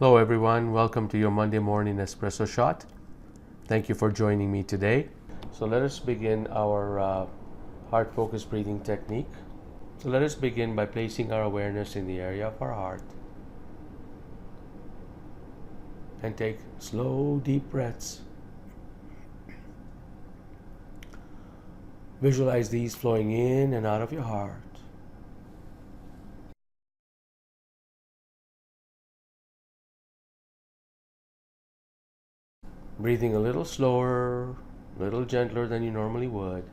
Hello everyone, welcome to your Monday morning espresso shot. Thank you for joining me today. So let us begin our heart focused breathing technique. So let us begin by placing our awareness in the area of our heart and take slow deep breaths. Visualize these flowing in and out of your heart. Breathing a little slower, a little gentler than you normally would.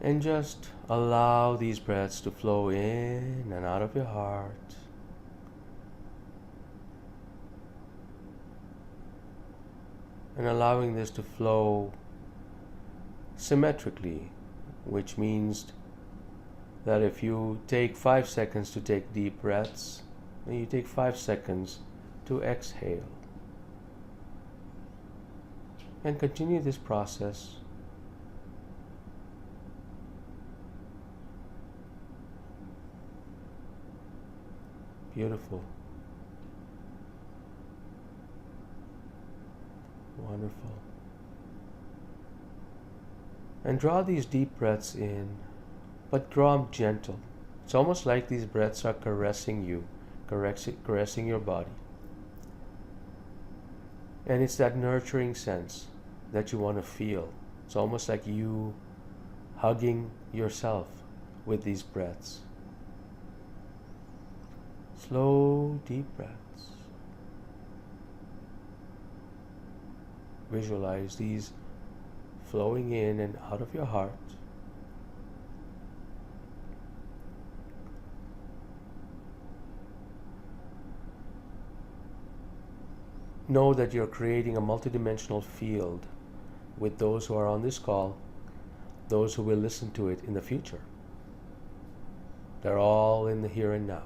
And just allow these breaths to flow in and out of your heart. And allowing this to flow symmetrically, which means that if you take 5 seconds to take deep breaths, then you take 5 seconds to exhale. And continue this process. Beautiful. Wonderful. And draw these deep breaths in, but draw them gentle. It's almost like these breaths are caressing you, caressing your body. And it's that nurturing sense that you want to feel. It's almost like you hugging yourself with these breaths. Slow, deep breaths. Visualize these flowing in and out of your heart. Know that you're creating a multidimensional field with those who are on this call, those who will listen to it in the future. They're all in the here and now.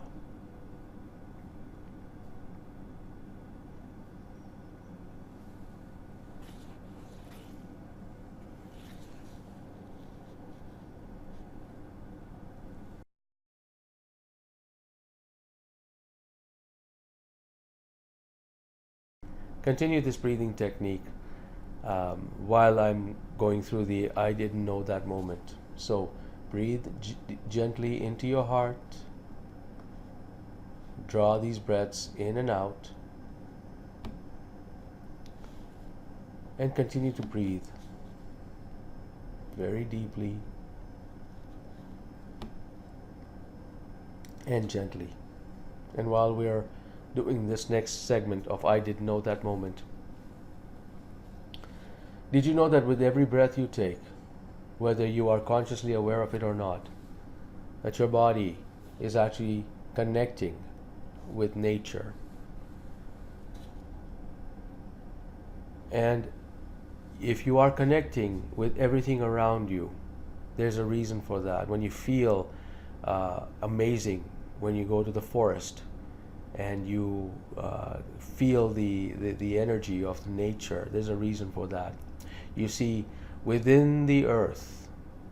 Continue this breathing technique while I'm going through the I didn't know that moment. So breathe gently into your heart. Draw these breaths in and out. And continue to breathe very deeply and gently. And while we are doing this next segment of I didn't know that moment, did you know that with every breath you take, whether you are consciously aware of it or not, that your body is actually connecting with nature? And if you are connecting with everything around you, there's a reason for that. When you feel amazing when you go to the forest and you feel the energy of nature, there's a reason for that. You see, within the earth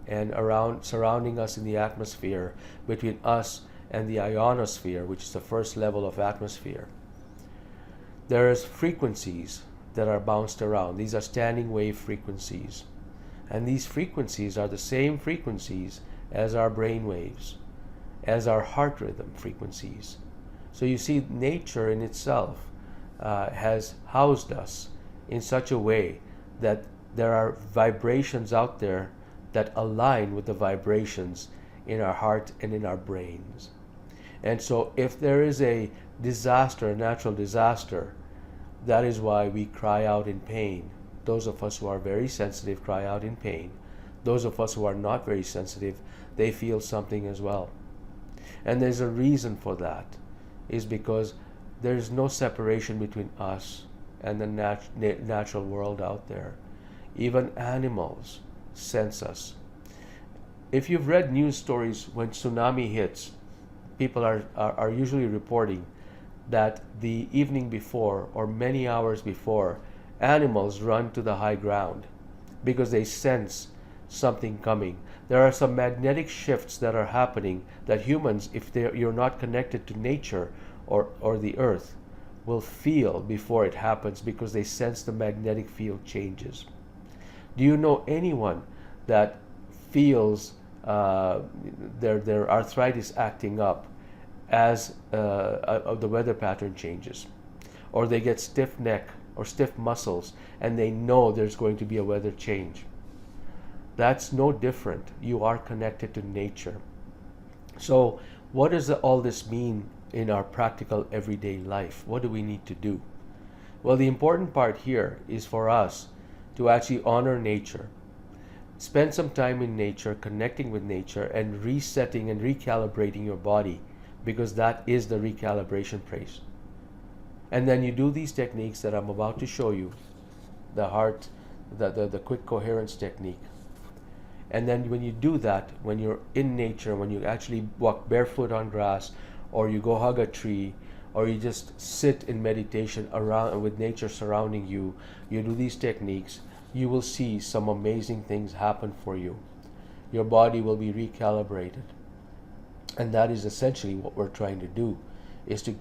and around surrounding us in the atmosphere, between us and the ionosphere, which is the first level of atmosphere, there's frequencies that are bounced around. These are standing wave frequencies, and these frequencies are the same frequencies as our brain waves, as our heart rhythm frequencies. So you see, nature in itself has housed us in such a way that there are vibrations out there that align with the vibrations in our heart and in our brains. And so if there is a disaster, a natural disaster, that is why we cry out in pain. Those of us who are very sensitive cry out in pain. Those of us who are not very sensitive, they feel something as well. And there's a reason for that. Is because there's no separation between us and the natural world out there. Even animals sense us. If you've read news stories when tsunami hits, people are usually reporting that the evening before or many hours before, animals run to the high ground because they sense something coming. There are some magnetic shifts that are happening that humans, if you're not connected to nature or the earth, will feel before it happens because they sense the magnetic field changes. Do you know anyone that feels their arthritis acting up as the weather pattern changes? Or they get stiff neck or stiff muscles and they know there's going to be a weather change. That's no different. You are connected to nature. So what does all this mean in our practical everyday life? What do we need to do? Well, the important part here is for us to actually honor nature. Spend some time in nature, connecting with nature, and resetting and recalibrating your body, because that is the recalibration phase. And then you do these techniques that I'm about to show you, the heart, the quick coherence technique. And then when you do that, when you're in nature, when you actually walk barefoot on grass, or you go hug a tree, or you just sit in meditation around with nature surrounding you, you do these techniques, you will see some amazing things happen for you. Your body will be recalibrated. And that is essentially what we're trying to do, is to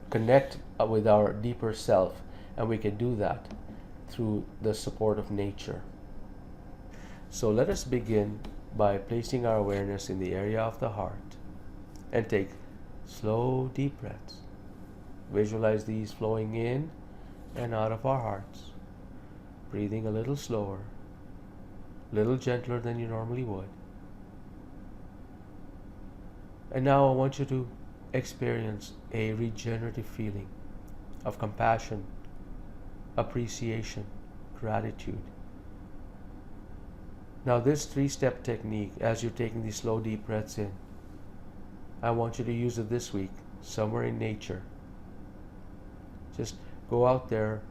connect with our deeper self. And we can do that through the support of nature. So let us begin by placing our awareness in the area of the heart and take slow, deep breaths. Visualize these flowing in and out of our hearts, breathing a little slower, a little gentler than you normally would. And now I want you to experience a regenerative feeling of compassion, appreciation, gratitude. Now this 3-step technique, as you're taking these slow, deep breaths in, I want you to use it this week, somewhere in nature. Just go out there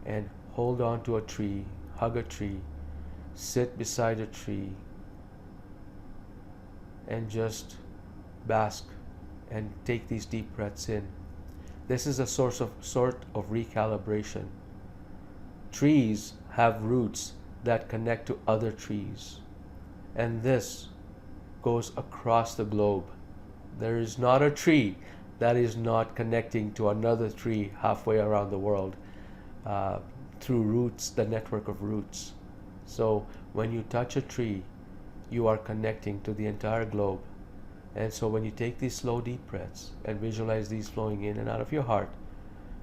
and hold on to a tree, hug a tree, sit beside a tree, and just bask and take these deep breaths in. This is a sort of recalibration. Trees have roots that connect to other trees, and this goes across the globe. There is not a tree that is not connecting to another tree halfway around the world through roots, the network of roots. So when you touch a tree, you are connecting to the entire globe. And so when you take these slow, deep breaths and visualize these flowing in and out of your heart,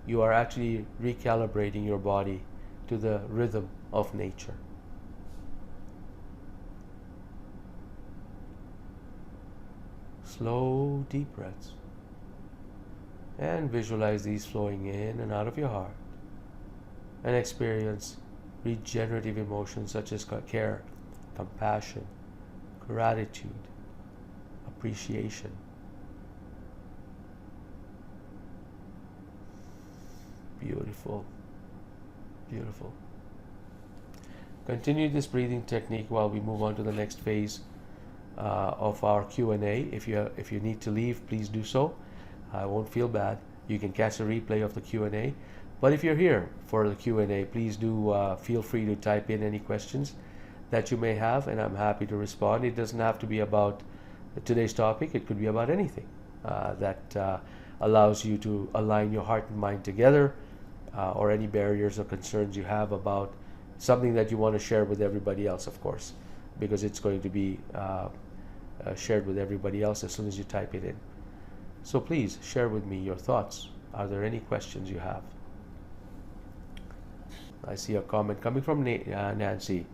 you are actually recalibrating your body to the rhythm of nature. Slow, deep breaths. And visualize these flowing in and out of your heart. And experience regenerative emotions such as care, compassion, gratitude, appreciation. Beautiful. Beautiful. Continue this breathing technique while we move on to the next phase of our Q&A. If you need to leave, please do so. I won't feel bad. You can catch a replay of the Q&A. But if you're here for the Q&A, please do feel free to type in any questions that you may have, and I'm happy to respond. It doesn't have to be about today's topic. It could be about anything that allows you to align your heart and mind together, or any barriers or concerns you have about something that you want to share with everybody else, of course, because it's going to be shared with everybody else as soon as you type it in. So please share with me your thoughts. Are there any questions you have? I see a comment coming from Nancy.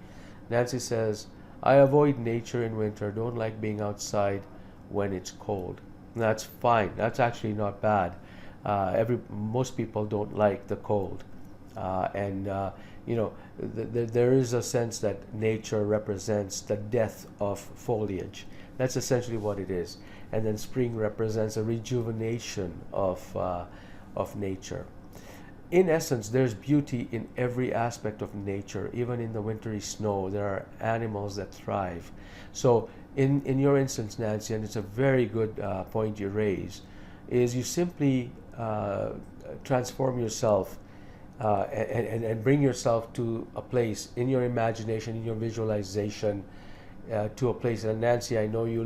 Nancy says, I avoid nature in winter, don't like being outside when it's cold. And that's fine. That's actually not bad. Most people don't like the cold. There is a sense that nature represents the death of foliage. That's essentially what it is. And then spring represents a rejuvenation of nature. In essence, there's beauty in every aspect of nature. Even in the wintry snow, there are animals that thrive. So in your instance, Nancy, and it's a very good point you raise, is you simply transform yourself and bring yourself to a place in your imagination, in your visualization, to a place. And Nancy, I know you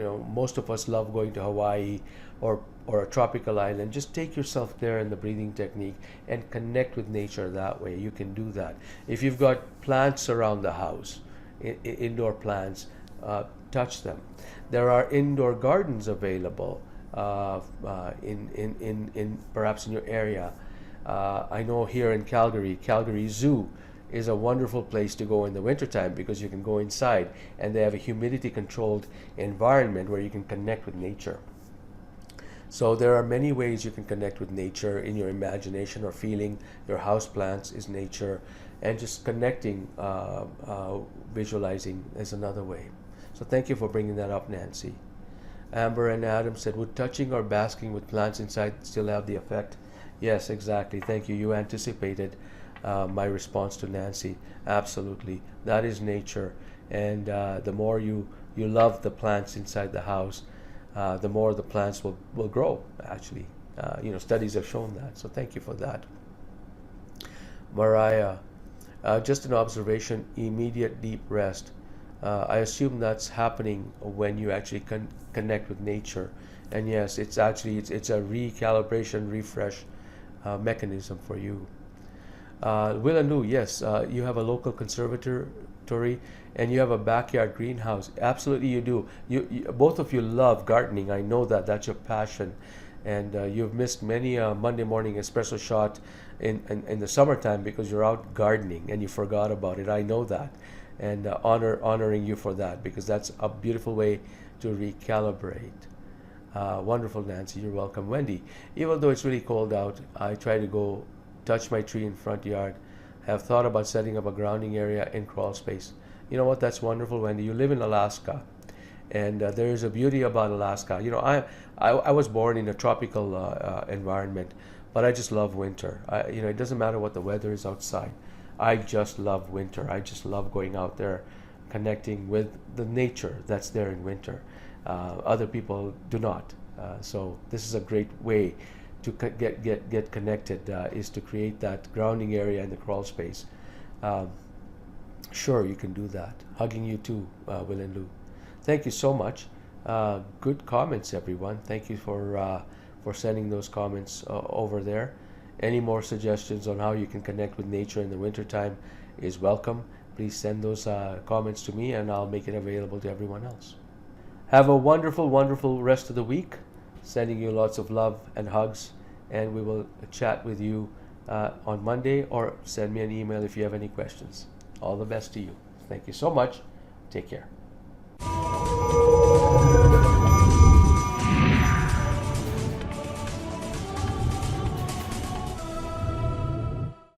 know, most of us love going to Hawaii or a tropical island. Just take yourself there in the breathing technique and connect with nature that way. You can do that. If you've got plants around the house, indoor plants, touch them. There are indoor gardens available in perhaps in your area. I know here in Calgary Zoo is a wonderful place to go in the wintertime because you can go inside and they have a humidity controlled environment where you can connect with nature. So there are many ways you can connect with nature in your imagination or feeling. Your house plants is nature, and just connecting, visualizing is another way. So thank you for bringing that up, Nancy. Amber and Adam said, would touching or basking with plants inside still have the effect? Yes, exactly. Thank you. You anticipated my response to Nancy. Absolutely. That is nature. And the more you love the plants inside the house, the more the plants will grow, actually. Studies have shown that. So thank you for that. Mariah, just an observation, immediate deep rest. I assume that's happening when you actually connect with nature. And yes, it's a recalibration, refresh mechanism for you. Will and Lou, yes, you have a local conservatory and you have a backyard greenhouse. Absolutely, you do. You both of you love gardening. I know that. That's your passion. And you've missed many a Monday morning espresso shot in the summertime because you're out gardening and you forgot about it. I know that. And honoring you for that, because that's a beautiful way to recalibrate. Wonderful, Nancy. You're welcome. Wendy, even though it's really cold out, I try to go touch my tree in front yard. Have thought about setting up a grounding area in crawl space. You know what? That's wonderful, Wendy. You live in Alaska, and there is a beauty about Alaska. I was born in a tropical environment, but I just love winter. It doesn't matter what the weather is outside. I just love winter. I just love going out there, connecting with the nature that's there in winter. Other people do not. So this is a great way to get connected, is to create that grounding area in the crawl space. Sure, you can do that. Hugging you too, Will and Lou. Thank you so much. Good comments, everyone. Thank you for sending those comments over there. Any more suggestions on how you can connect with nature in the wintertime is welcome. Please send those comments to me and I'll make it available to everyone else. Have a wonderful, wonderful rest of the week. Sending you lots of love and hugs, and we will chat with you on Monday, or send me an email if you have any questions. All the best to you. Thank you so much. Take care.